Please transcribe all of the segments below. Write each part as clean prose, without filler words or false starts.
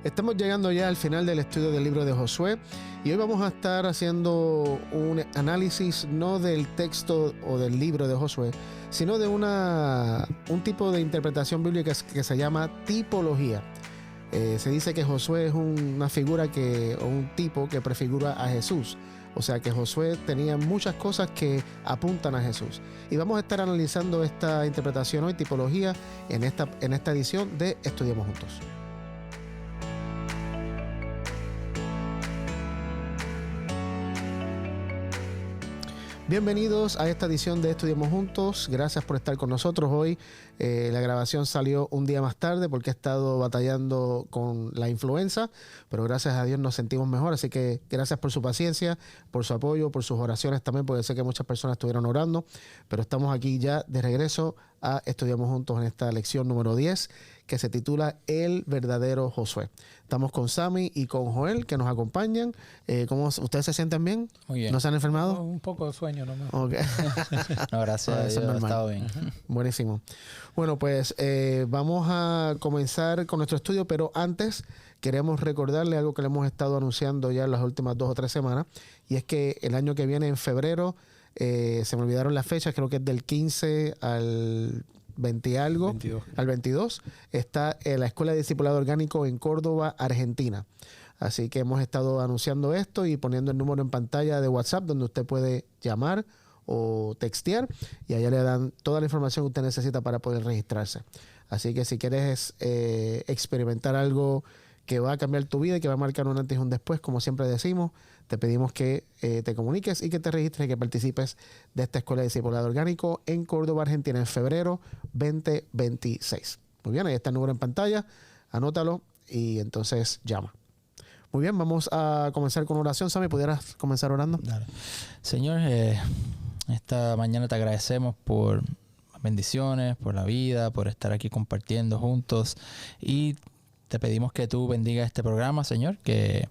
Estamos llegando ya al final del estudio del libro de Josué y hoy vamos a estar haciendo un análisis no del texto o del libro de Josué, sino de un tipo de interpretación bíblica que se llama tipología. Se dice que Josué es una figura o un tipo que prefigura a Jesús. O sea que Josué tenía muchas cosas que apuntan a Jesús. Y vamos a estar analizando esta interpretación hoy, tipología, en esta edición de Estudiemos Juntos. Bienvenidos a esta edición de Estudiemos Juntos. Gracias por estar con nosotros hoy. La grabación salió un día más tarde porque he estado batallando con la influenza, pero gracias a Dios nos sentimos mejor. Así que gracias por su paciencia, por su apoyo, por sus oraciones también, porque sé que muchas personas estuvieron orando. Pero estamos aquí ya de regreso a Estudiemos Juntos en esta lección número 10, que se titula El verdadero Josué. Estamos con Sammy y con Joel, que nos acompañan. ¿Cómo ustedes se sienten bien? Muy bien. ¿No se han enfermado? Un poco de sueño nomás. Okay. No, gracias a Dios, ha estado bien. Buenísimo. Bueno, pues vamos a comenzar con nuestro estudio, pero antes queremos recordarle algo que le hemos estado anunciando ya en las últimas 2 o 3 semanas, y es que el año que viene, en febrero, se me olvidaron las fechas, creo que es del 15 al 20 y algo, 22. Al 22, está la Escuela de Discipulado Orgánico en Córdoba, Argentina. Así que hemos estado anunciando esto y poniendo el número en pantalla de WhatsApp donde usted puede llamar o textear y allá le dan toda la información que usted necesita para poder registrarse. Así que si quieres experimentar algo que va a cambiar tu vida y que va a marcar un antes y un después, como siempre decimos, te pedimos que te comuniques y que te registres y que participes de esta Escuela de Discipulado Orgánico en Córdoba, Argentina, en febrero 2026. Muy bien, ahí está el número en pantalla, anótalo y entonces llama. Muy bien, vamos a comenzar con oración. Sammy, ¿pudieras comenzar orando? Dale. Señor, esta mañana te agradecemos por las bendiciones, por la vida, por estar aquí compartiendo juntos, y te pedimos que tú bendigas este programa, Señor, que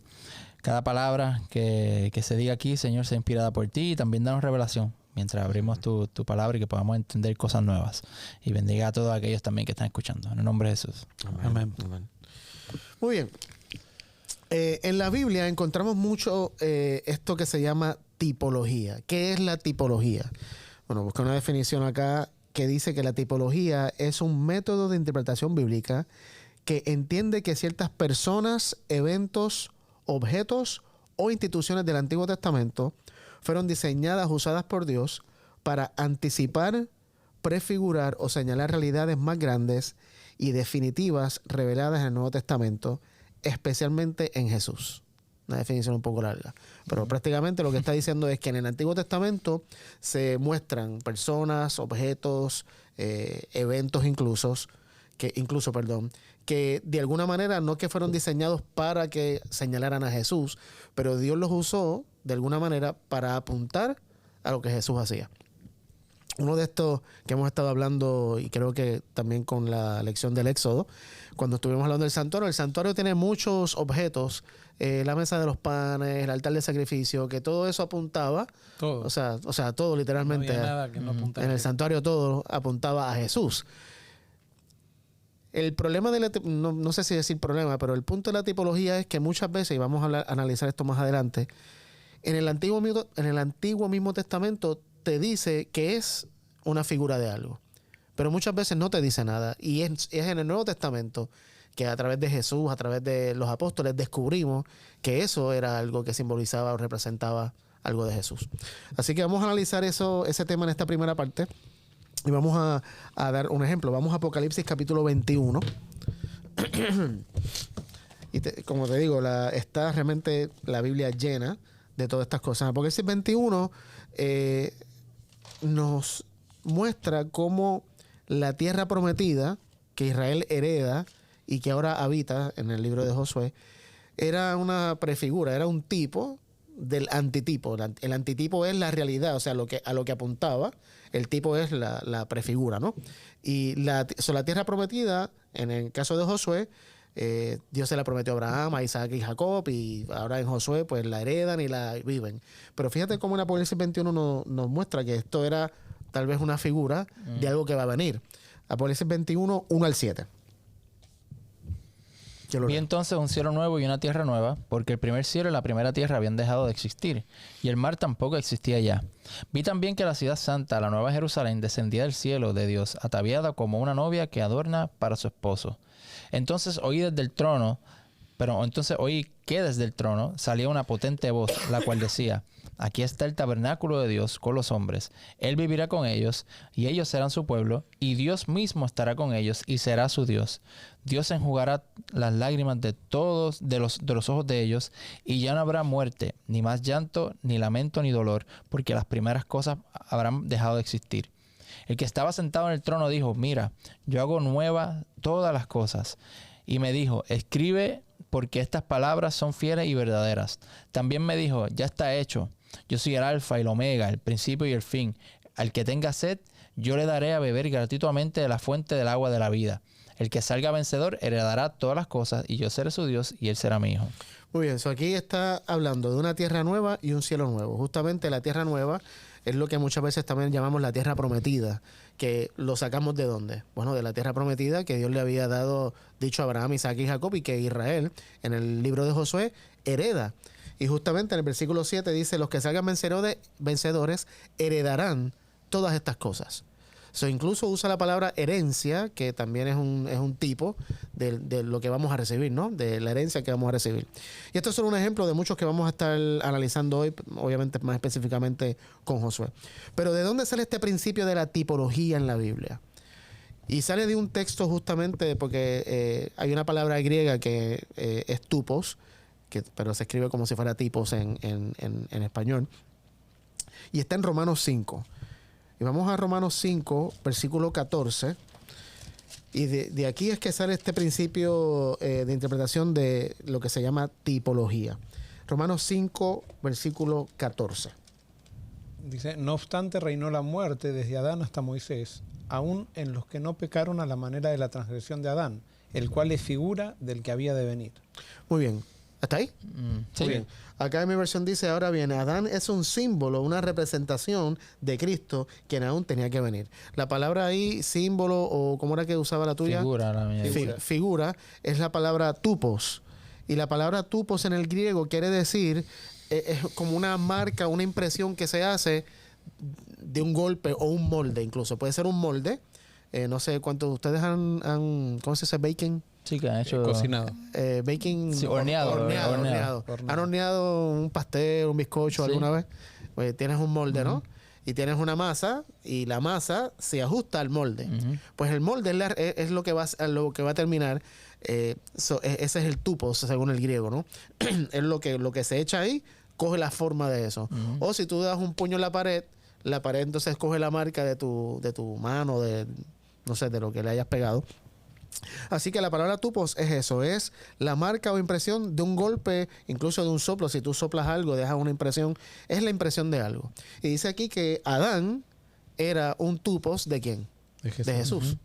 cada palabra que se diga aquí, Señor, sea inspirada por ti, y también danos revelación mientras abrimos tu palabra y que podamos entender cosas nuevas. Y bendiga a todos aquellos también que están escuchando. En el nombre de Jesús. Amén. Amén. Muy bien. En la Biblia encontramos mucho esto que se llama tipología. ¿Qué es la tipología? Bueno, busqué una definición acá que dice que la tipología es un método de interpretación bíblica que entiende que ciertas personas, eventos, objetos o instituciones del Antiguo Testamento fueron diseñadas, usadas por Dios para anticipar, prefigurar o señalar realidades más grandes y definitivas reveladas en el Nuevo Testamento, especialmente en Jesús. Una definición un poco larga, pero prácticamente lo que está diciendo es que en el Antiguo Testamento se muestran personas, objetos, eventos que de alguna manera no que fueron diseñados para que señalaran a Jesús, pero Dios los usó de alguna manera para apuntar a lo que Jesús hacía. Uno de estos que hemos estado hablando, y creo que también con la lección del Éxodo, cuando estuvimos hablando del santuario, el santuario tiene muchos objetos, la mesa de los panes, el altar de sacrificio, que todo eso apuntaba, Todo. o sea, todo literalmente, No había nada que no apuntara. en el santuario todo apuntaba a Jesús. El problema no sé si decir problema, pero el punto de la tipología es que muchas veces, y vamos a analizar esto más adelante, en el Antiguo mismo Testamento te dice que es una figura de algo, pero muchas veces no te dice nada, y es en el Nuevo Testamento que a través de Jesús, a través de los apóstoles, descubrimos que eso era algo que simbolizaba o representaba algo de Jesús. Así que vamos a analizar ese tema en esta primera parte y vamos a dar un ejemplo. Vamos a Apocalipsis capítulo 21 y como te digo, está realmente la Biblia llena de todas estas cosas. Apocalipsis 21 nos muestra cómo la tierra prometida que Israel hereda y que ahora habita en el libro de Josué era una prefigura, era un tipo del antitipo. El antitipo es la realidad, o sea, a lo que apuntaba. El tipo es la prefigura, ¿no? Y la tierra prometida, en el caso de Josué, Dios se la prometió a Abraham, a Isaac y Jacob, y ahora en Josué pues la heredan y la viven. Pero fíjate cómo en Apocalipsis 21 nos muestra que esto era tal vez una figura de algo que va a venir. Apocalipsis 21, 1 al 7. Yo lo Vi leo. entonces un cielo nuevo y una tierra nueva, porque el primer cielo y la primera tierra habían dejado de existir, y el mar tampoco existía ya. Vi también que la ciudad santa, la nueva Jerusalén, descendía del cielo de Dios, ataviada como una novia que adorna para su esposo. Entonces oí que desde el trono salía una potente voz, la cual decía: aquí está el tabernáculo de Dios con los hombres. Él vivirá con ellos, y ellos serán su pueblo, y Dios mismo estará con ellos, y será su Dios. Dios enjugará las lágrimas de todos, de los ojos de ellos, y ya no habrá muerte, ni más llanto, ni lamento, ni dolor, porque las primeras cosas habrán dejado de existir. El que estaba sentado en el trono dijo: mira, yo hago nuevas todas las cosas. Y me dijo: escribe, porque estas palabras son fieles y verdaderas. También me dijo: ya está hecho. Yo soy el alfa y el omega, el principio y el fin. Al que tenga sed, yo le daré a beber gratuitamente de la fuente del agua de la vida. El que salga vencedor heredará todas las cosas, y yo seré su Dios y él será mi hijo. Muy bien, aquí está hablando de una tierra nueva y un cielo nuevo. Justamente la tierra nueva es lo que muchas veces también llamamos la tierra prometida, que lo sacamos ¿de dónde? Bueno, de la tierra prometida que Dios le había dicho a Abraham, Isaac y Jacob, y que Israel, en el libro de Josué, hereda. Y justamente en el versículo 7 dice: los que salgan vencedores heredarán todas estas cosas. Incluso usa la palabra herencia, que también es un tipo de lo que vamos a recibir, ¿no? De la herencia que vamos a recibir. Y esto es solo un ejemplo de muchos que vamos a estar analizando hoy, obviamente más específicamente con Josué. Pero ¿de dónde sale este principio de la tipología en la Biblia? Y sale de un texto justamente porque hay una palabra griega que es tupos, pero se escribe como si fuera tipos en español. Y está en Romanos 5. Y vamos a Romanos 5, versículo 14. Y de aquí es que sale este principio de interpretación de lo que se llama tipología. Romanos 5, versículo 14. Dice: no obstante reinó la muerte desde Adán hasta Moisés, aún en los que no pecaron a la manera de la transgresión de Adán, el cual es figura del que había de venir. Muy bien. ¿Hasta ahí? Sí. Muy bien. Acá en mi versión dice: ahora bien, Adán es un símbolo, una representación de Cristo, quien aún tenía que venir. La palabra ahí, símbolo, o ¿cómo era que usaba la tuya? Figura, la mía. Figura, es la palabra tupos. Y la palabra tupos en el griego quiere decir, es como una marca, una impresión que se hace de un golpe o un molde incluso. Puede ser un molde. No sé cuántos de ustedes han ¿cómo se dice? Baking. Sí, que han hecho... Cocinado. Baking. Sí, horneado. ¿Han horneado un pastel, un bizcocho Sí. alguna vez? Pues tienes un molde, ¿no? Y tienes una masa, y la masa se ajusta al molde. Pues el molde es lo que va a terminar. Ese es el tupos, según el griego, ¿no? Es lo que se echa ahí, coge la forma de eso. O si tú das un puño en la pared entonces coge la marca de tu mano, no sé, de lo que le hayas pegado. Así que la palabra tupos es eso, es la marca o impresión de un golpe, incluso de un soplo. Si tú soplas algo, dejas una impresión, es la impresión de algo. Y dice aquí que Adán era un tupos ¿de quién? De Jesús. De Jesús.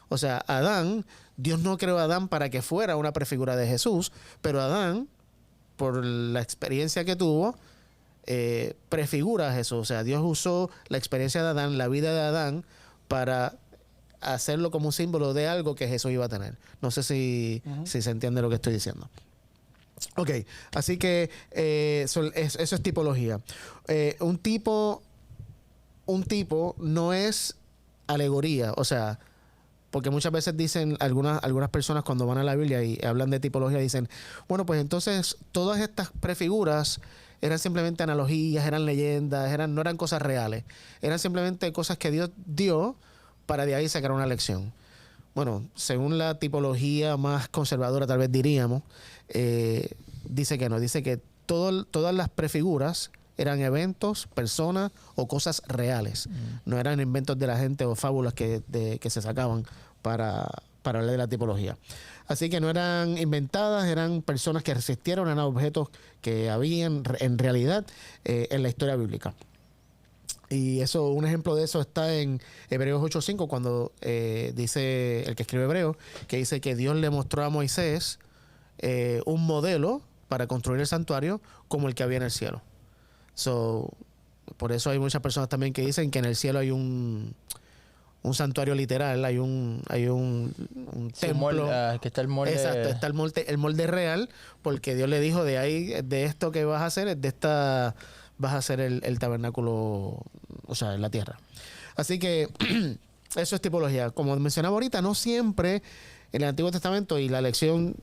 O sea, Adán, Dios no creó a Adán para que fuera una prefigura de Jesús, pero Adán, por la experiencia que tuvo, prefigura a Jesús. O sea, Dios usó la experiencia de Adán, la vida de Adán, para hacerlo como un símbolo de algo que Jesús iba a tener. No sé si se entiende lo que estoy diciendo. Ok, así que eso es tipología. Un tipo no es alegoría, o sea, porque muchas veces dicen algunas personas cuando van a la Biblia y hablan de tipología, dicen, bueno, pues entonces todas estas prefiguras eran simplemente analogías, eran leyendas, no eran cosas reales, eran simplemente cosas que Dios dio para de ahí sacar una lección. Bueno, según la tipología más conservadora, tal vez diríamos, dice que no, dice que todas las prefiguras eran eventos, personas o cosas reales. No eran inventos de la gente o fábulas que se sacaban para hablar de la tipología. Así que no eran inventadas, eran personas que existieron, eran objetos que habían en realidad en la historia bíblica. Y eso, un ejemplo de eso está en Hebreos 8:5, cuando dice el que escribe Hebreos, que dice que Dios le mostró a Moisés un modelo para construir el santuario como el que había en el cielo. Por eso hay muchas personas también que dicen que en el cielo hay un un santuario literal, hay un Sí, templo. que está el molde. Exacto, está el molde real, porque Dios le dijo de ahí, de esto que vas a hacer, de esta vas a hacer el tabernáculo, o sea, en la tierra. Así que eso es tipología. Como mencionaba ahorita, no siempre en el Antiguo Testamento, y la lección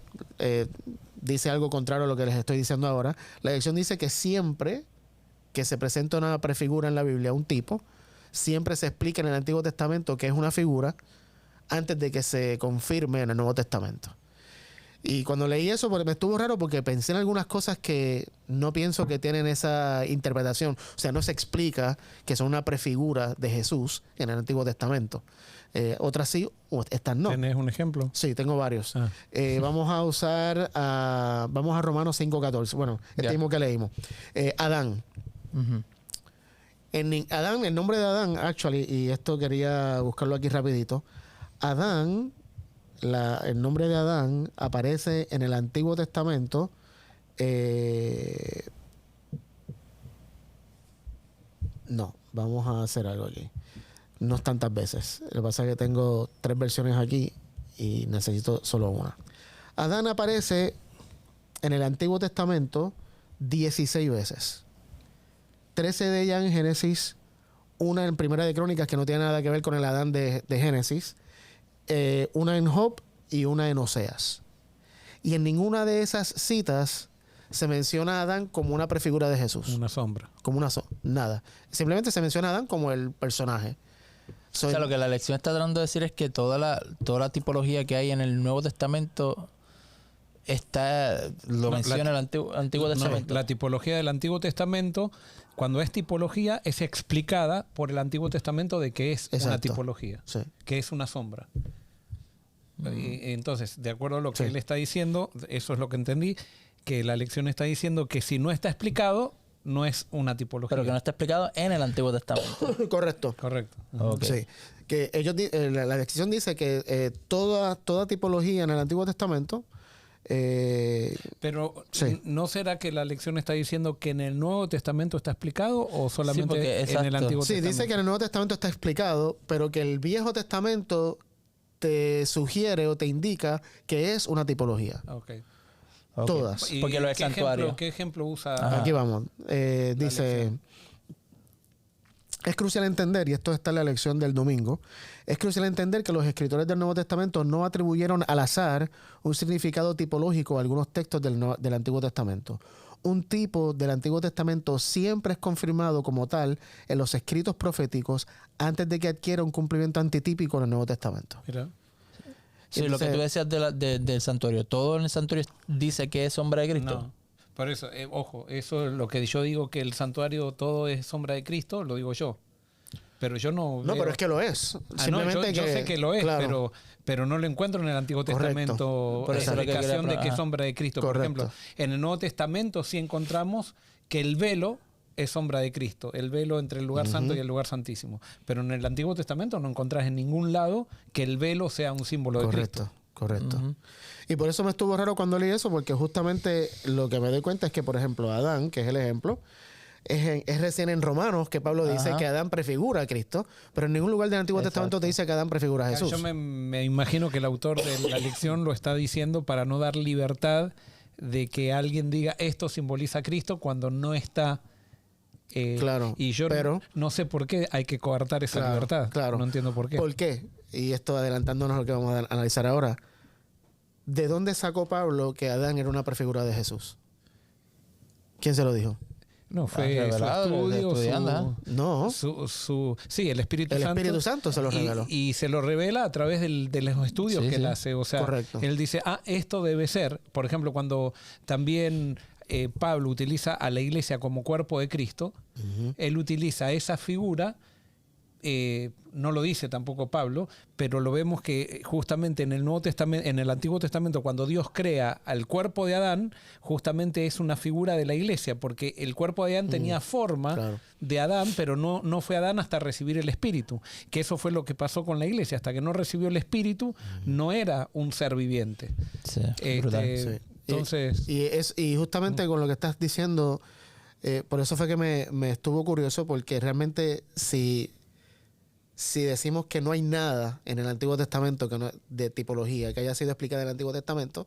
dice algo contrario a lo que les estoy diciendo ahora, la lección dice que siempre que se presenta una prefigura en la Biblia, un tipo, siempre se explica en el Antiguo Testamento que es una figura antes de que se confirme en el Nuevo Testamento. Y cuando leí eso, pues, me estuvo raro porque pensé en algunas cosas que no pienso que tienen esa interpretación. O sea, no se explica que son una prefigura de Jesús en el Antiguo Testamento. Otras sí, estas no. ¿Tenés un ejemplo? Sí, tengo varios. Ah. Vamos a Romanos 5:14. Bueno, este Ya. mismo que leímos. Adán. Ujú. Adán, el nombre de Adán, actually, y esto quería buscarlo aquí rapidito. Adán, el nombre de Adán aparece en el Antiguo Testamento no, vamos a hacer algo aquí. No es tantas veces. Lo que pasa es que tengo 3 versiones aquí y necesito solo una. Adán aparece en el Antiguo Testamento 16 veces. 13 de ellas en Génesis, una en Primera de Crónicas que no tiene nada que ver con el Adán de Génesis, una en Job y una en Oseas. Y en ninguna de esas citas se menciona a Adán como una prefigura de Jesús. Una sombra. Como nada. Simplemente se menciona a Adán como el personaje. O sea, lo que la lección está tratando de decir es que toda la tipología que hay en el Nuevo Testamento lo menciona el Antiguo Testamento. La tipología del Antiguo Testamento, cuando es tipología, es explicada por el Antiguo Testamento de que es una Exacto. tipología, Sí. que es una sombra. Y entonces, de acuerdo a lo que Sí. él está diciendo, eso es lo que entendí, que la lección está diciendo que si no está explicado, no es una tipología. Pero que no está explicado en el Antiguo Testamento. Correcto. Correcto. Ok. Sí. Que la lección dice que toda tipología en el Antiguo Testamento Pero Sí. ¿no será que la lección está diciendo que en el Nuevo Testamento está explicado o solamente porque, en el exacto. Antiguo sí, Testamento? dice que en el Nuevo Testamento está explicado, pero que el Viejo Testamento te sugiere o te indica que es una tipología. Ok. Ok. Todas. ¿Y Porque lo es qué santuario. ¿Qué ejemplo usa? Ajá. Aquí vamos. Dice, lección. es crucial entender, y esto está en la lección del domingo, es crucial entender que los escritores del Nuevo Testamento no atribuyeron al azar un significado tipológico a algunos textos del Antiguo Testamento. Un tipo del Antiguo Testamento siempre es confirmado como tal en los escritos proféticos antes de que adquiera un cumplimiento antitípico en el Nuevo Testamento. Mira. Sí, lo que tú decías del santuario. Todo en el santuario dice que es sombra de Cristo. No. Por eso, ojo, eso es lo que yo digo, que el santuario todo es sombra de Cristo, lo digo yo. Pero yo no No, veo- pero es que lo es. Simplemente yo sé que lo es, claro. pero no lo encuentro en el Antiguo Correcto. Testamento Por eso es lo que explicación quería de que es ajá. sombra de Cristo. Correcto. Por ejemplo, en el Nuevo Testamento sí encontramos que el velo es sombra de Cristo, el velo entre el lugar santo y el lugar santísimo. Pero en el Antiguo Testamento no encontrás en ningún lado que el velo sea un símbolo de Cristo. Correcto. Ujú. Y por eso me estuvo raro cuando leí eso, porque justamente lo que me doy cuenta es que, por ejemplo, Adán, que es el ejemplo, es recién en Romanos que Pablo dice Ajá. que Adán prefigura a Cristo, pero en ningún lugar del Antiguo Testamento te dice que Adán prefigura a Jesús. Yo me imagino que el autor de la lección lo está diciendo para no dar libertad de que alguien diga esto simboliza a Cristo cuando no está. Claro, Y yo pero- no sé por qué hay que coartar esa Claro, libertad. claro. No entiendo por qué. ¿Por qué? Y esto adelantándonos a lo que vamos a analizar ahora. ¿De dónde sacó Pablo que Adán era una prefigura de Jesús? ¿Quién se lo dijo? No, fue revelado, su estudio, estudiando, No. sí, el Espíritu El Santo. Espíritu Santo se lo reveló. Y se lo revela a través de los estudios Sí, que sí. él hace. O sea, Correcto. él dice, esto debe ser. Por ejemplo, cuando también Pablo utiliza a la iglesia como cuerpo de Cristo, él utiliza esa figura. No lo dice tampoco Pablo, pero lo vemos que justamente en el Nuevo Testamento, en el Antiguo Testamento, cuando Dios crea al cuerpo de Adán, justamente es una figura de la iglesia, porque el cuerpo de Adán tenía forma claro. de Adán, pero no fue Adán hasta recibir el Espíritu. Que eso fue lo que pasó con la iglesia. Hasta que no recibió el Espíritu, no era un ser viviente. Sí, Este, brutal. Sí. Entonces, Y justamente con lo que estás diciendo, por eso fue que me estuvo curioso, porque realmente si si decimos que no hay nada en el Antiguo Testamento de tipología que haya sido explicada en el Antiguo Testamento,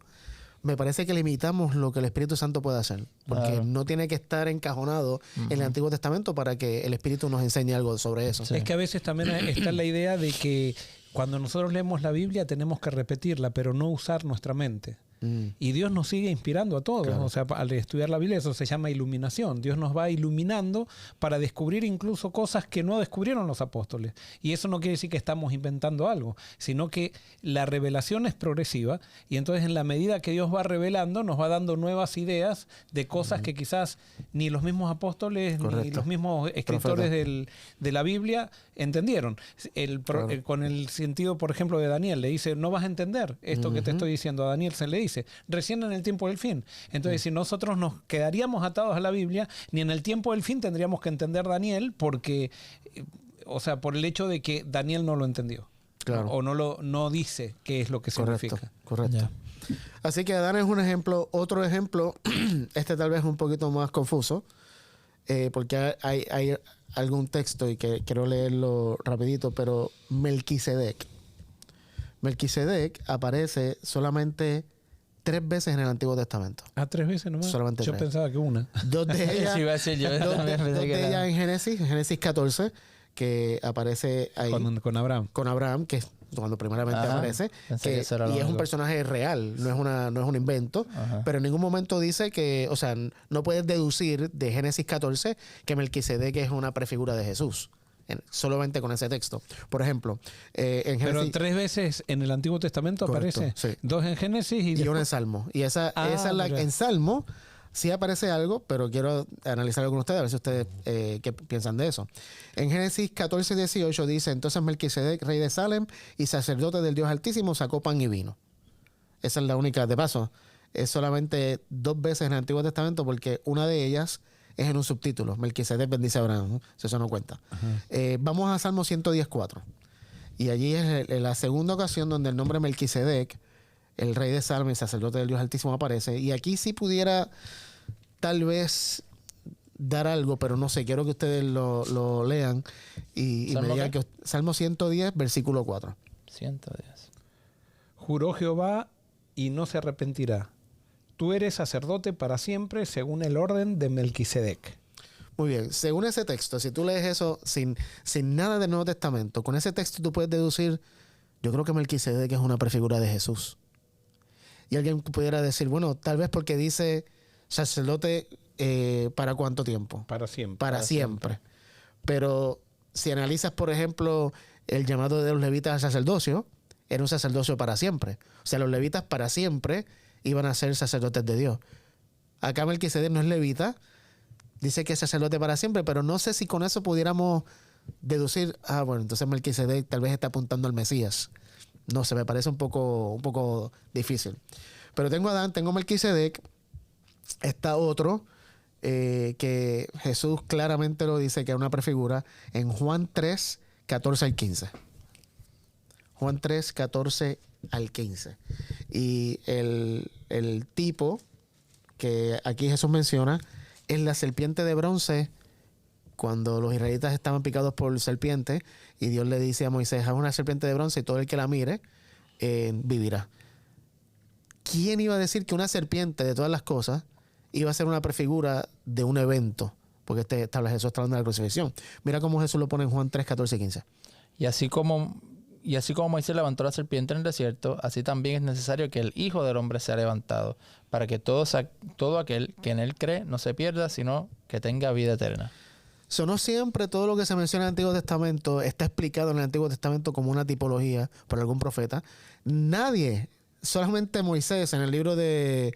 me parece que limitamos lo que el Espíritu Santo puede hacer. Porque Claro. no tiene que estar encajonado en el Antiguo Testamento para que el Espíritu nos enseñe algo sobre eso. Sí. Es que a veces también está la idea de que cuando nosotros leemos la Biblia tenemos que repetirla, pero no usar nuestra mente. Y Dios nos sigue inspirando a todos. Claro. O sea, al estudiar la Biblia eso se llama iluminación. Dios nos va iluminando para descubrir incluso cosas que no descubrieron los apóstoles. Y eso no quiere decir que estamos inventando algo, sino que la revelación es progresiva y entonces en la medida que Dios va revelando nos va dando nuevas ideas de cosas que quizás ni los mismos apóstoles ni Correcto. los mismos escritores de la Biblia entendieron. Claro. Con el sentido, por ejemplo, de Daniel, le dice, no vas a entender esto que te estoy diciendo. A Daniel se le dice, recién en el tiempo del fin. Entonces, si nosotros nos quedaríamos atados a la Biblia, ni en el tiempo del fin tendríamos que entender Daniel porque, o sea, por el hecho de que Daniel no lo entendió. Claro. O no dice qué es lo que significa. Correcto. Ya. Así que Adán es un ejemplo. Otro ejemplo, este tal vez es un poquito más confuso, porque hay algún texto y que quiero leerlo rapidito, pero Melquisedec. Melquisedec aparece solamente 3 veces en el Antiguo Testamento. 3 veces nomás. Solamente Yo 3. pensaba que una. 2 de ellas, Sí, iba a decir yo también pensé dos que de era- ellas en Génesis 14, que aparece ahí Con Abraham. con Abraham, que es cuando primeramente Ajá. aparece, Pensé que eso era lo y es un único. personaje real, no es un invento, Ajá. pero en ningún momento dice que, o sea, no puedes deducir de Génesis 14 que Melquisedec es una prefigura de Jesús, solamente con ese texto. Por ejemplo, en Pero Génesis 3 veces en el Antiguo Testamento Correcto, aparece. sí. 2 en Génesis y y una en después- Salmo. Y esa es mira. en Salmo sí aparece algo, pero quiero analizarlo con ustedes, a ver si ustedes qué piensan de eso. En Génesis 14, 18 dice, entonces Melquisedec, rey de Salem y sacerdote del Dios Altísimo, sacó pan y vino. Esa es la única, de paso, es solamente 2 veces en el Antiguo Testamento porque una de ellas es en un subtítulo. Melquisedec bendice a Abraham, ¿no? Si eso no cuenta. Vamos a Salmo 110:4. Y allí es la segunda ocasión donde el nombre Melquisedec, el rey de Salem y sacerdote del Dios Altísimo, aparece. Y aquí sí pudiera tal vez dar algo, pero no sé, quiero que ustedes lo lean y me ¿Salmo digan qué? que Salmo 110, versículo 4. 110. Juró Jehová y no se arrepentirá. Tú eres sacerdote para siempre según el orden de Melquisedec. Muy bien, según ese texto, si tú lees eso sin nada del Nuevo Testamento, con ese texto tú puedes deducir, yo creo que Melquisedec es una prefigura de Jesús. Y alguien pudiera decir, bueno, tal vez porque dice sacerdote ¿para cuánto tiempo? Para siempre. Para siempre. Pero si analizas, por ejemplo, el llamado de los levitas al sacerdocio, era un sacerdocio para siempre. O sea, los levitas para siempre iban a ser sacerdotes de Dios. Acá Melquisedec no es levita, dice que es sacerdote para siempre, pero no sé si con eso pudiéramos deducir, bueno, entonces Melquisedec tal vez está apuntando al Mesías. No sé, me parece un poco difícil. Pero tengo a Adán, tengo Melquisedec, está otro que Jesús claramente lo dice que es una prefigura en Juan 3, 14 al 15. Juan 3, 14 al 15. Y el tipo que aquí Jesús menciona es la serpiente de bronce cuando los israelitas estaban picados por serpientes y Dios le dice a Moisés, haz una serpiente de bronce y todo el que la mire vivirá. ¿Quién iba a decir que una serpiente de todas las cosas iba a ser una prefigura de un evento? Porque Jesús está hablando de la crucifixión. Mira cómo Jesús lo pone en Juan 3, 14 y 15. Y así como Moisés levantó la serpiente en el desierto, así también es necesario que el Hijo del Hombre sea levantado, para que todo aquel que en él cree no se pierda, sino que tenga vida eterna. No siempre todo lo que se menciona en el Antiguo Testamento está explicado en el Antiguo Testamento como una tipología por algún profeta. Nadie, solamente Moisés en el libro de,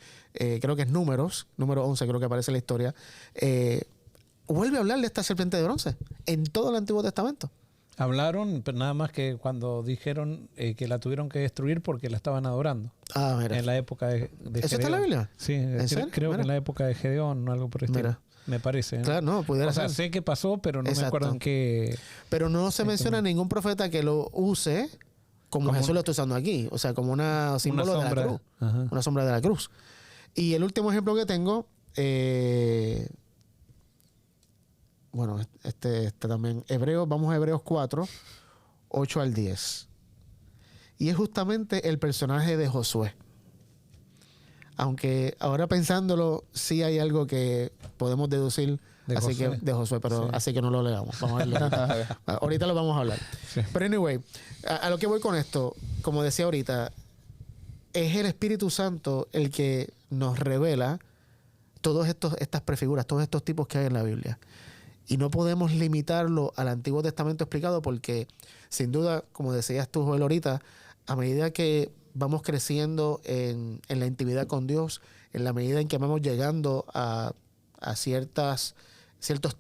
creo que es número 11, creo que aparece en la historia, vuelve a hablar de esta serpiente de bronce en todo el Antiguo Testamento. Hablaron, pero nada más que cuando dijeron que la tuvieron que destruir porque la estaban adorando. Mira. En la época de ¿Eso está en la Biblia? Sí, ¿En serio? creo que Mira. en la época de Gedeón o algo por el estilo. Mira. Me parece. Claro, no, pudiera O sea, ser. sé que pasó, pero no me Exacto. acuerdo en qué. Pero no se menciona ningún profeta que lo use como Jesús lo está usando aquí. O sea, como una símbolo de la sombra. cruz. Ajá. Una sombra de la cruz. Y el último ejemplo que tengo, bueno, este también, vamos a Hebreos 4, 8 al 10. Y es justamente el personaje de Josué. Aunque ahora pensándolo, sí hay algo que podemos deducir de Josué, pero Sí. así que no lo leamos. Vamos a verlo ahorita. Ahorita lo vamos a hablar. Sí. Pero anyway, a lo que voy con esto, como decía ahorita, es el Espíritu Santo el que nos revela todas estas prefiguras, todos estos tipos que hay en la Biblia. Y no podemos limitarlo al Antiguo Testamento explicado porque, sin duda, como decías tú, Joel, ahorita, a medida que vamos creciendo en la intimidad con Dios, en la medida en que vamos llegando a ciertos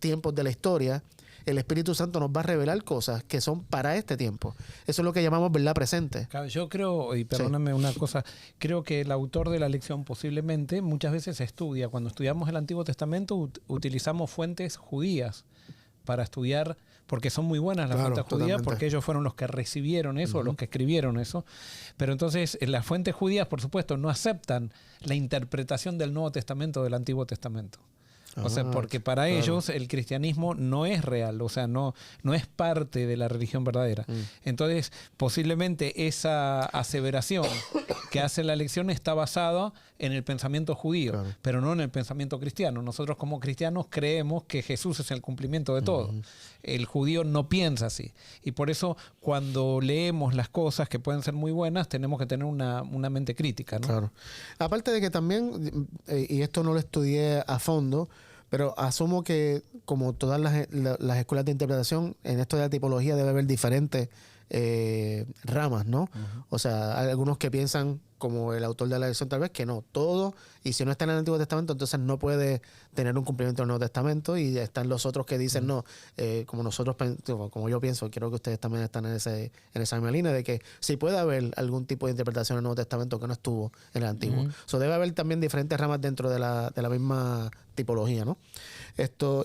tiempos de la historia, el Espíritu Santo nos va a revelar cosas que son para este tiempo. Eso es lo que llamamos verdad presente. Claro, yo creo, y perdóname una cosa, creo que el autor de la lección posiblemente muchas veces estudia. Cuando estudiamos el Antiguo Testamento utilizamos fuentes judías para estudiar, porque son muy buenas las Claro, fuentes judías, totalmente. porque ellos fueron los que recibieron eso, los que escribieron eso. Pero entonces las fuentes judías, por supuesto, no aceptan la interpretación del Nuevo Testamento del Antiguo Testamento. O sea, porque para claro. ellos el cristianismo no es real, o sea, no es parte de la religión verdadera. Entonces, posiblemente esa aseveración que hace la lección está basada en el pensamiento judío, Claro. pero no en el pensamiento cristiano. Nosotros como cristianos creemos que Jesús es el cumplimiento de todo. El judío no piensa así. Y por eso cuando leemos las cosas que pueden ser muy buenas, tenemos que tener una mente crítica, ¿no? Claro. Aparte de que también, y esto no lo estudié a fondo, pero asumo que como todas las escuelas de interpretación, en esto de la tipología debe haber diferentes ramas, ¿no? O sea, hay algunos que piensan, como el autor de la lección tal vez, que no, todo, y si no está en el Antiguo Testamento, entonces no puede tener un cumplimiento del Nuevo Testamento, y están los otros que dicen no, como nosotros, como yo pienso, creo que ustedes también están en esa misma línea, de que sí puede haber algún tipo de interpretación en el Nuevo Testamento que no estuvo en el Antiguo. So, debe haber también diferentes ramas dentro de la misma tipología, ¿no? Esto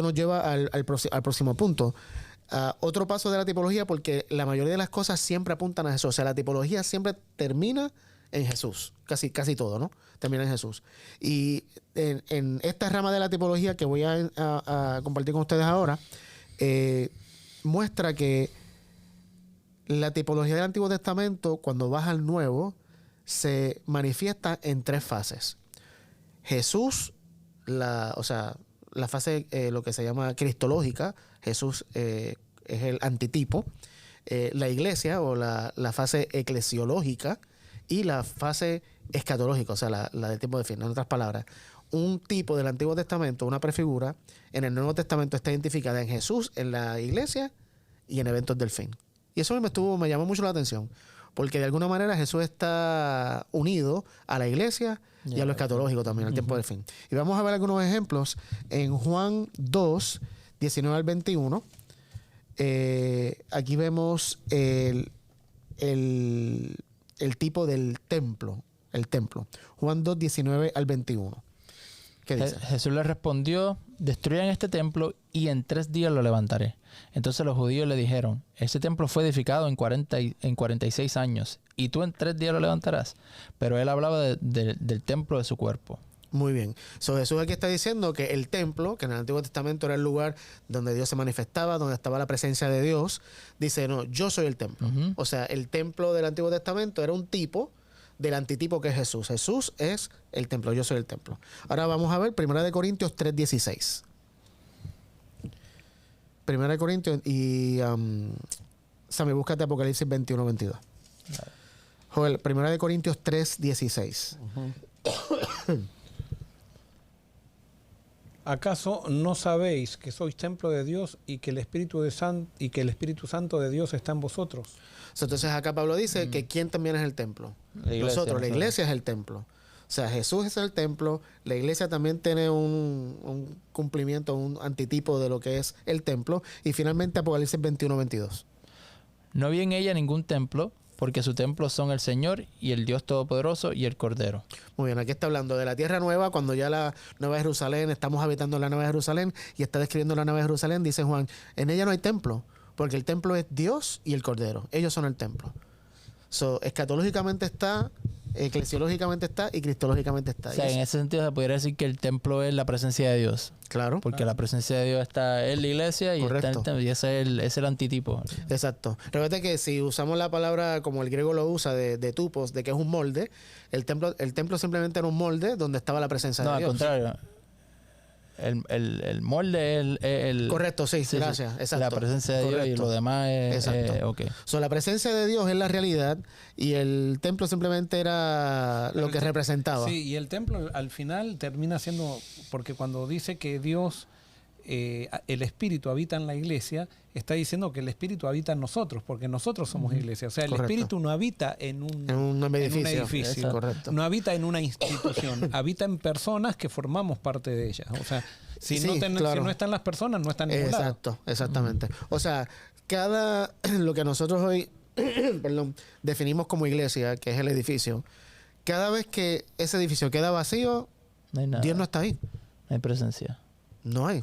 nos lleva al próximo punto. Otro paso de la tipología, porque la mayoría de las cosas siempre apuntan a Jesús. O sea, la tipología siempre termina en Jesús. Casi todo, ¿no? Termina en Jesús. Y en esta rama de la tipología que voy a compartir con ustedes ahora, muestra que la tipología del Antiguo Testamento, cuando vas al Nuevo, se manifiesta en 3 fases. Jesús, la fase, lo que se llama cristológica. Jesús es el antitipo. La iglesia o la fase eclesiológica y la fase escatológica, o sea, la del tiempo de fin. En otras palabras, un tipo del Antiguo Testamento, una prefigura, en el Nuevo Testamento está identificada en Jesús, en la iglesia y en eventos del fin. Y eso me llamó mucho la atención, porque de alguna manera Jesús está unido a la iglesia y a lo escatológico también, al tiempo del fin. Y vamos a ver algunos ejemplos en Juan 2, 19 al 21. Aquí vemos el tipo del templo, el templo. Juan 2, 19 al 21. ¿Qué dice? Jesús le respondió: destruyan este templo y en 3 días lo levantaré. Entonces los judíos le dijeron: ese templo fue edificado en 46 años y tú en 3 días lo levantarás. Pero él hablaba del templo de su cuerpo. Muy bien. So, Jesús aquí está diciendo que el templo, que en el Antiguo Testamento era el lugar donde Dios se manifestaba, donde estaba la presencia de Dios, dice, no, yo soy el templo. O sea, el templo del Antiguo Testamento era un tipo del antitipo que es Jesús. Jesús es el templo, yo soy el templo. Ahora vamos a ver 1 Corintios 3:16. 1 Corintios y Sammy, búscate Apocalipsis 21-22. Joel, 1 Corintios 3:16. ¿Acaso no sabéis que sois templo de Dios y que el Espíritu Santo de Dios está en vosotros? Entonces acá Pablo dice que ¿quién también es el templo? La iglesia, la iglesia es el templo. O sea, Jesús es el templo, la iglesia también tiene un cumplimiento, un antitipo de lo que es el templo. Y finalmente Apocalipsis 21-22. No vi en ella ningún templo, porque su templo son el Señor y el Dios Todopoderoso y el Cordero. Muy bien, aquí está hablando de la tierra nueva, cuando ya la Nueva Jerusalén, estamos habitando en la Nueva Jerusalén y está describiendo la Nueva Jerusalén, dice Juan, en ella no hay templo, porque el templo es Dios y el Cordero. Ellos son el templo. So, escatológicamente está eclesiológicamente está y cristológicamente está. O sea, en ese sentido se podría decir que el templo es la presencia de Dios. Claro. Porque la presencia de Dios está en la iglesia y, está en el templo, y ese es el antitipo. Exacto. Recuerda que si usamos la palabra como el griego lo usa de tupos, de que es un molde, el templo simplemente era un molde donde estaba la presencia No, de al Dios. contrario. El molde es el Correcto, sí, gracias. Exacto. La presencia de Dios y Correcto. lo demás es... Exacto. ok. So, la presencia de Dios es la realidad y el templo simplemente era lo que representaba. Sí, y el templo al final termina siendo, porque cuando dice que Dios, el Espíritu habita en la iglesia, está diciendo que el Espíritu habita en nosotros, porque nosotros somos iglesia. O sea, Correcto. el Espíritu no habita en un edificio. Correcto. No habita en una institución, habita en personas que formamos parte de ellas. O sea, si, Sí, si claro. no están las personas, no están en ningún lado. Exacto, exactamente. O sea, lo que nosotros hoy definimos como iglesia, que es el edificio, cada vez que ese edificio queda vacío, No hay nada. Dios no está ahí. No hay presencia. No hay.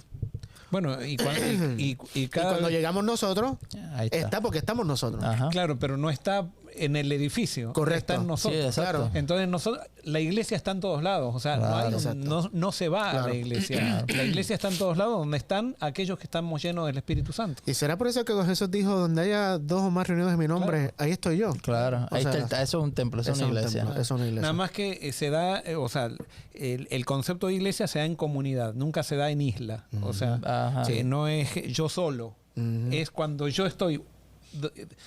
Bueno, y cuando Y cuando llegamos nosotros, Ahí está. porque estamos nosotros. Ajá. claro, pero no está en el edificio. Correcto. Está en nosotros. Sí, exacto. Claro. Entonces la iglesia está en todos lados. O sea, Claro. no se va a Claro. la iglesia. La iglesia está en todos lados donde están aquellos que estamos llenos del Espíritu Santo. Y será por eso que Jesús dijo, donde haya dos o más reunidos en mi nombre, ahí estoy yo. Claro. O Ahí sea, está eso es un templo, eso es Eso una es un iglesia. templo, eso es una iglesia. Nada más que se da, o sea, el concepto de iglesia se da en comunidad, nunca se da en isla. O sea, Ajá. no es yo solo. Es cuando yo estoy...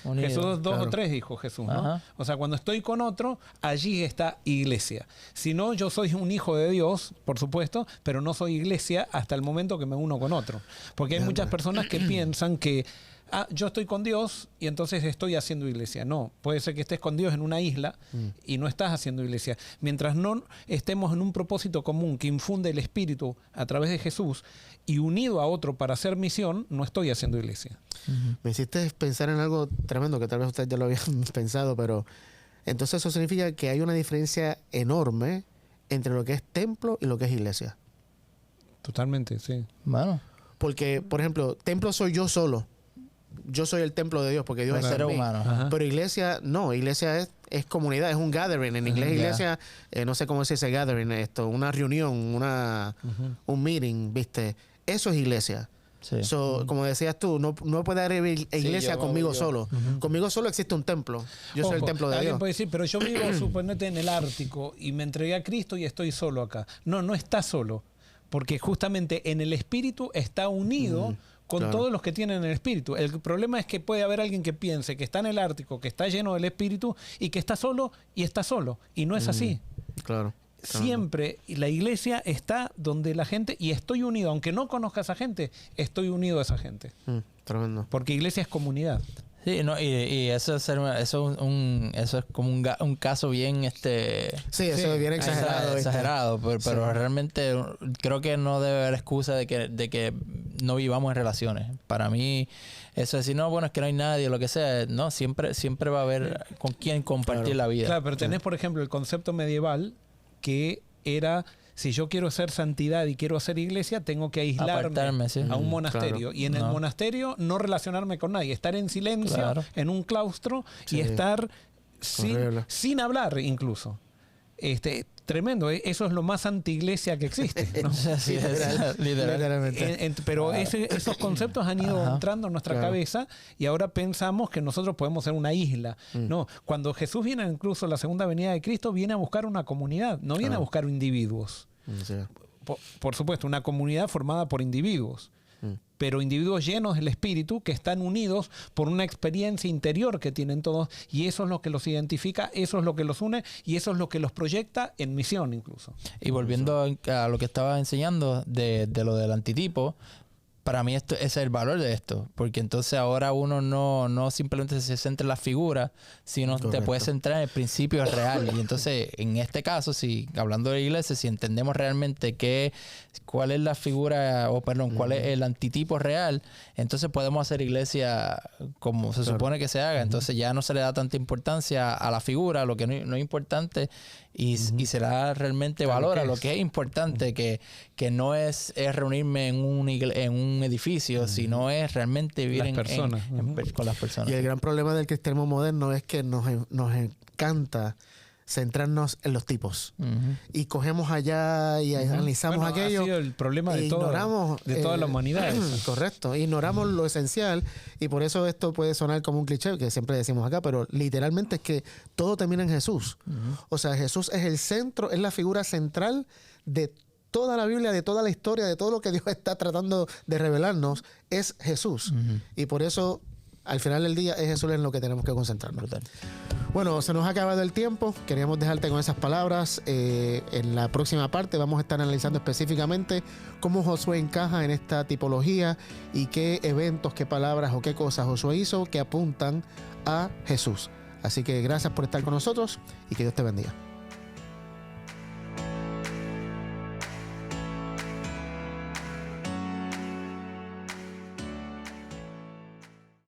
Unido, Jesús dos claro. o tres dijo Jesús, ¿no? Ajá. O sea, cuando estoy con otro, allí está iglesia. Si no, yo soy un hijo de Dios, por supuesto, pero no soy iglesia hasta el momento que me uno con otro. Porque hay muchas personas que piensan que yo estoy con Dios y entonces estoy haciendo iglesia. No, puede ser que estés con Dios en una isla y no estás haciendo iglesia. Mientras no estemos en un propósito común que infunde el Espíritu a través de Jesús y unido a otro para hacer misión, no estoy haciendo iglesia. Me hiciste pensar en algo tremendo que tal vez ustedes ya lo habían pensado, pero entonces eso significa que hay una diferencia enorme entre lo que es templo y lo que es iglesia. Totalmente, sí. Bueno, Porque, por ejemplo, templo soy yo solo. Yo soy el templo de Dios porque Dios el es ser en mí. humano. Ajá. Pero iglesia, no. Iglesia es comunidad, es un gathering. En inglés, Ya. iglesia, no sé cómo se dice gathering, una reunión, un meeting, ¿viste? Eso es iglesia. Sí. So, como decías tú, no puede haber iglesia yo- conmigo yo- solo. Conmigo solo existe un templo. Yo soy el Ojo, templo de alguien Dios. puede decir, pero yo vivo, suponete, en el Ártico y me entregué a Cristo y estoy solo acá. No, no está solo. Porque justamente en el Espíritu está unido con claro. todos los que tienen el Espíritu. El problema es que puede haber alguien que piense que está en el Ártico, que está lleno del Espíritu y que está solo y está solo. Y no es así. Claro. Siempre la iglesia está donde la gente, y estoy unido, aunque no conozca a esa gente, estoy unido a esa gente. Tremendo. Porque iglesia es comunidad. Sí, no, y eso es como un caso bien Sí, eso es bien exagerado. ¿viste? exagerado, pero realmente creo que no debe haber excusa de que no vivamos en relaciones. Para mí, eso de decir, no, bueno, es que no hay nadie, lo que sea, no, siempre va a haber con quien compartir la vida. Claro, pero tenés, por ejemplo, el concepto medieval que era, si yo quiero hacer santidad y quiero hacer iglesia, tengo que aislarme Apartarme, sí. a un monasterio. claro. Y en el No. monasterio no relacionarme con nadie, estar en silencio, Claro. en un claustro Sí. y estar Horrible. sin hablar incluso. Tremendo, eso es lo más anti-iglesia que existe, ¿no? Sí, Literal. literal. Literalmente. Pero esos conceptos han ido Ajá. entrando en nuestra Claro. cabeza y ahora pensamos que nosotros podemos ser una isla. No, cuando Jesús viene, incluso la segunda venida de Cristo, viene a buscar una comunidad, no viene a buscar individuos. Sí. Por supuesto, una comunidad formada por individuos, pero individuos llenos del Espíritu que están unidos por una experiencia interior que tienen todos, y eso es lo que los identifica, eso es lo que los une y eso es lo que los proyecta en misión incluso. Y volviendo a lo que estaba enseñando de lo del antitipo, para mí ese es el valor de esto, porque entonces ahora uno no simplemente se centra en la figura, sino te Correcto. puedes centrar en el principio real. Y entonces, en este caso, si hablando de la iglesia, si entendemos realmente cuál es la figura, cuál es el antitipo real, entonces podemos hacer iglesia como se supone que se haga. Entonces ya no se le da tanta importancia a la figura, a lo que no es importante, y se le da realmente valor a lo que es importante, que no es reunirme en un edificio, sino es realmente vivir Las en personas. con las personas. Y el gran problema del cristianismo moderno es que nos encanta centrarnos en los tipos. Ujú. Y cogemos allá y analizamos Bueno, aquello. ha sido el problema e de, todo, ignoramos, de toda la humanidad. eso. Correcto, ignoramos lo esencial y por eso esto puede sonar como un cliché que siempre decimos acá, pero literalmente es que todo termina en Jesús. O sea, Jesús es el centro, es la figura central de toda la Biblia, de toda la historia, de todo lo que Dios está tratando de revelarnos, es Jesús. Y por eso, al final del día, es Jesús en lo que tenemos que concentrarnos. Brutal. Bueno, se nos ha acabado el tiempo. Queríamos dejarte con esas palabras. En la próxima parte vamos a estar analizando específicamente cómo Josué encaja en esta tipología y qué eventos, qué palabras o qué cosas Josué hizo que apuntan a Jesús. Así que gracias por estar con nosotros y que Dios te bendiga.